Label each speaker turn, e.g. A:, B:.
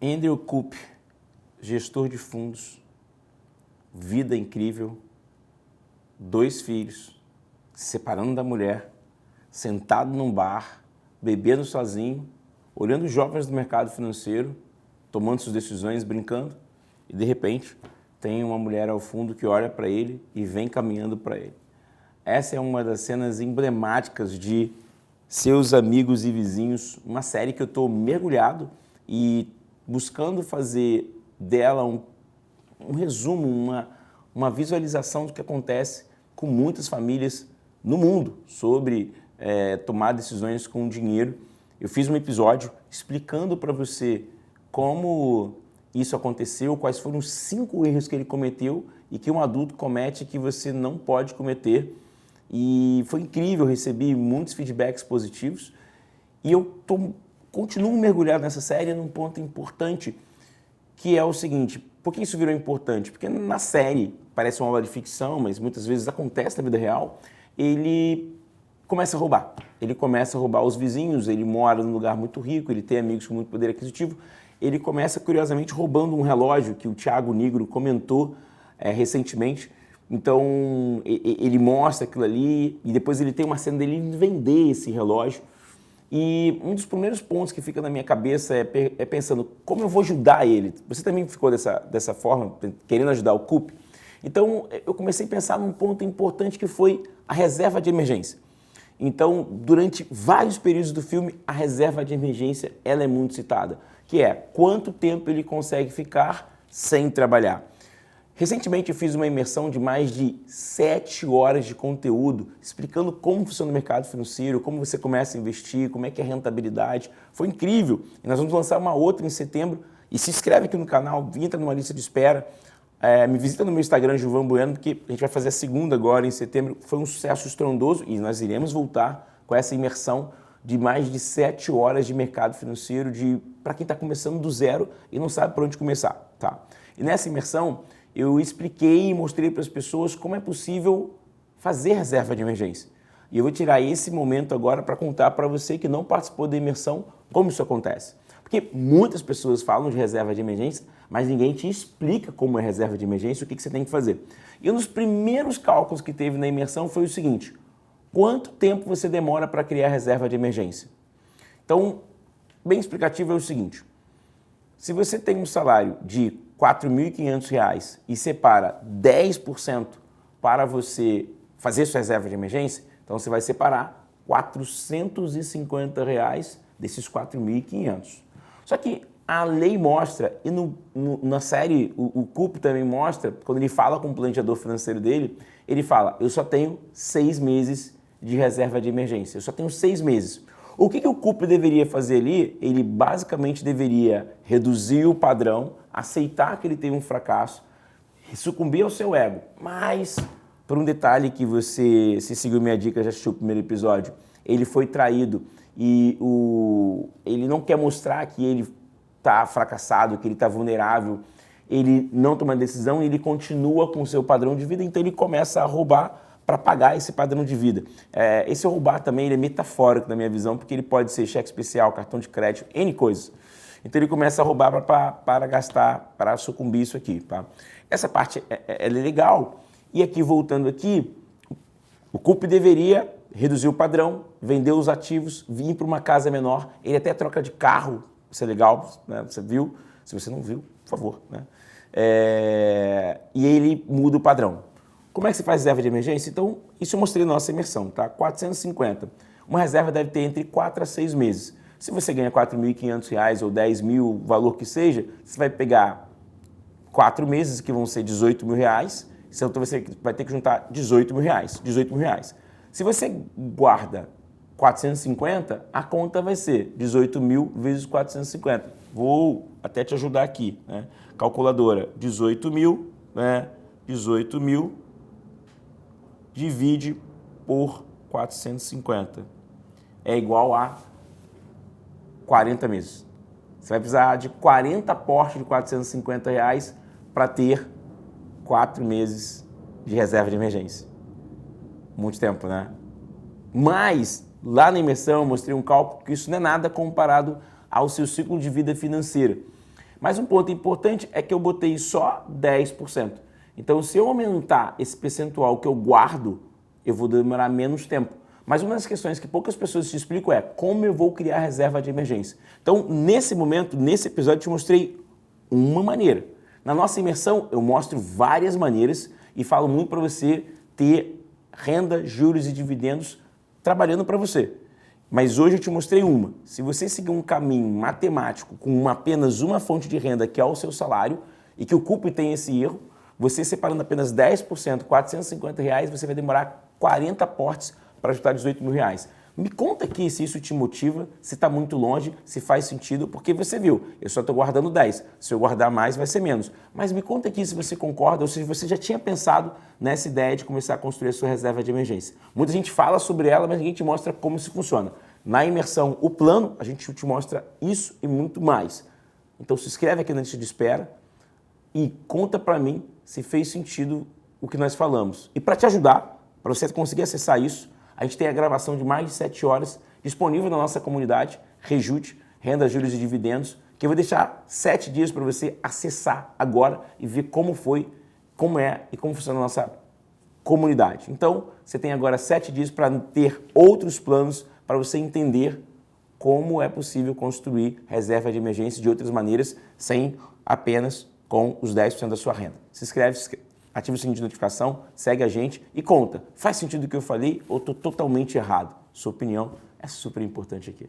A: Andrew Kupp, gestor de fundos, vida incrível, 2 filhos, se separando da mulher, sentado num bar, bebendo sozinho, olhando os jovens do mercado financeiro, tomando suas decisões, brincando, e de repente tem uma mulher ao fundo que olha para ele e vem caminhando para ele. Essa é uma das cenas emblemáticas de Seus Amigos e Vizinhos, uma série que eu estou mergulhado e buscando fazer dela um resumo, uma visualização do que acontece com muitas famílias no mundo sobre tomar decisões com dinheiro. Eu fiz um episódio explicando para você como isso aconteceu, quais foram os 5 erros que ele cometeu e que um adulto comete que você não pode cometer. E foi incrível, eu recebi muitos feedbacks positivos e eu continuo mergulhado nessa série num ponto importante, que é o seguinte: por que isso virou importante? Porque na série, parece uma obra de ficção, mas muitas vezes acontece na vida real, ele começa a roubar. Ele começa a roubar os vizinhos, ele mora num lugar muito rico, ele tem amigos com muito poder aquisitivo. Ele começa, curiosamente, roubando um relógio que o Thiago Nigro comentou recentemente. Então, ele mostra aquilo ali e depois ele tem uma cena dele vender esse relógio. E um dos primeiros pontos que fica na minha cabeça é pensando como eu vou ajudar ele. Você também ficou dessa forma, querendo ajudar o Kupp? Então, eu comecei a pensar num ponto importante que foi a reserva de emergência. Então, durante vários períodos do filme, a reserva de emergência ela é muito citada, que é quanto tempo ele consegue ficar sem trabalhar. Recentemente eu fiz uma imersão de mais de 7 horas de conteúdo explicando como funciona o mercado financeiro, como você começa a investir, como é que é a rentabilidade. Foi incrível. E nós vamos lançar uma outra em setembro. E se inscreve aqui no canal, entra numa lista de espera. Me visita no meu Instagram, Gilvan Bueno, porque a gente vai fazer a segunda agora em setembro. Foi um sucesso estrondoso e nós iremos voltar com essa imersão de mais de 7 horas de mercado financeiro para quem está começando do zero e não sabe por onde começar. Tá? E nessa imersão eu expliquei e mostrei para as pessoas como é possível fazer reserva de emergência. E eu vou tirar esse momento agora para contar para você que não participou da imersão como isso acontece. Porque muitas pessoas falam de reserva de emergência, mas ninguém te explica como é reserva de emergência e o que você tem que fazer. E um dos primeiros cálculos que teve na imersão foi o seguinte: quanto tempo você demora para criar reserva de emergência? Então, bem explicativo é o seguinte: se você tem um salário de R$ 4.500 e separa 10% para você fazer sua reserva de emergência, então você vai separar R$ 450 desses 4.500. Só que a lei mostra, e na série o Kupp também mostra, quando ele fala com o planejador financeiro dele, ele fala: eu só tenho 6 meses de reserva de emergência, eu só tenho 6 meses. O que o Kupp deveria fazer ali? Ele basicamente deveria reduzir o padrão, aceitar que ele teve um fracasso, sucumbir ao seu ego. Mas, por um detalhe que você, se seguiu minha dica, já assistiu o primeiro episódio, ele foi traído e ele não quer mostrar que ele está fracassado, que ele está vulnerável, ele não toma decisão e ele continua com o seu padrão de vida, então ele começa a roubar para pagar esse padrão de vida. Esse roubar também ele é metafórico na minha visão, porque ele pode ser cheque especial, cartão de crédito, N coisas. Então ele começa a roubar para gastar, para sucumbir isso aqui. Tá? Essa parte é legal. E aqui, voltando aqui, o Kupp deveria reduzir o padrão, vender os ativos, vir para uma casa menor. Ele até troca de carro, isso é legal, né? Você viu? Se você não viu, por favor. Né? E ele muda o padrão. Como é que se faz reserva de emergência? Então, isso eu mostrei na nossa imersão, tá? 450. Uma reserva deve ter entre 4 a 6 meses. Se você ganha R$ 4.500 ou 10 mil, o valor que seja, você vai pegar 4 meses, que vão ser R$ 18.000, então você vai ter que juntar R$ 18.000. Se você guarda 450, a conta vai ser 18.000 vezes 450. Vou até te ajudar aqui, né? Calculadora, 18.000, né? 18.000 divide por 450. É igual a 40 meses. Você vai precisar de 40 aportes de R$ 450 para ter 4 meses de reserva de emergência. Muito tempo, né? Mas, lá na imersão, eu mostrei um cálculo que isso não é nada comparado ao seu ciclo de vida financeira. Mas um ponto importante é que eu botei só 10%. Então, se eu aumentar esse percentual que eu guardo, eu vou demorar menos tempo. Mas uma das questões que poucas pessoas te explicam é como eu vou criar reserva de emergência. Então, nesse momento, nesse episódio, eu te mostrei uma maneira. Na nossa imersão, eu mostro várias maneiras e falo muito para você ter renda, juros e dividendos trabalhando para você. Mas hoje eu te mostrei uma. Se você seguir um caminho matemático com apenas uma fonte de renda, que é o seu salário, e que o Cuprey tem esse erro, você separando apenas 10%, R$450, você vai demorar 40 aportes para ajudar R$18.000. Me conta aqui se isso te motiva, se está muito longe, se faz sentido, porque você viu, eu só estou guardando 10. Se eu guardar mais, vai ser menos. Mas me conta aqui se você concorda ou se você já tinha pensado nessa ideia de começar a construir a sua reserva de emergência. Muita gente fala sobre ela, mas ninguém te mostra como isso funciona. Na imersão, o plano, a gente te mostra isso e muito mais. Então se inscreve aqui na lista de espera e conta para mim se fez sentido o que nós falamos. E para te ajudar, para você conseguir acessar isso, a gente tem a gravação de mais de 7 horas disponível na nossa comunidade, Rejute, Renda, Juros e Dividendos, que eu vou deixar 7 dias para você acessar agora e ver como foi, como é e como funciona a nossa comunidade. Então, você tem agora 7 dias para ter outros planos para você entender como é possível construir reserva de emergência de outras maneiras, sem apenas com os 10% da sua renda. Se inscreve, ativa o sininho de notificação, segue a gente e conta. Faz sentido o que eu falei ou estou totalmente errado? Sua opinião é super importante aqui.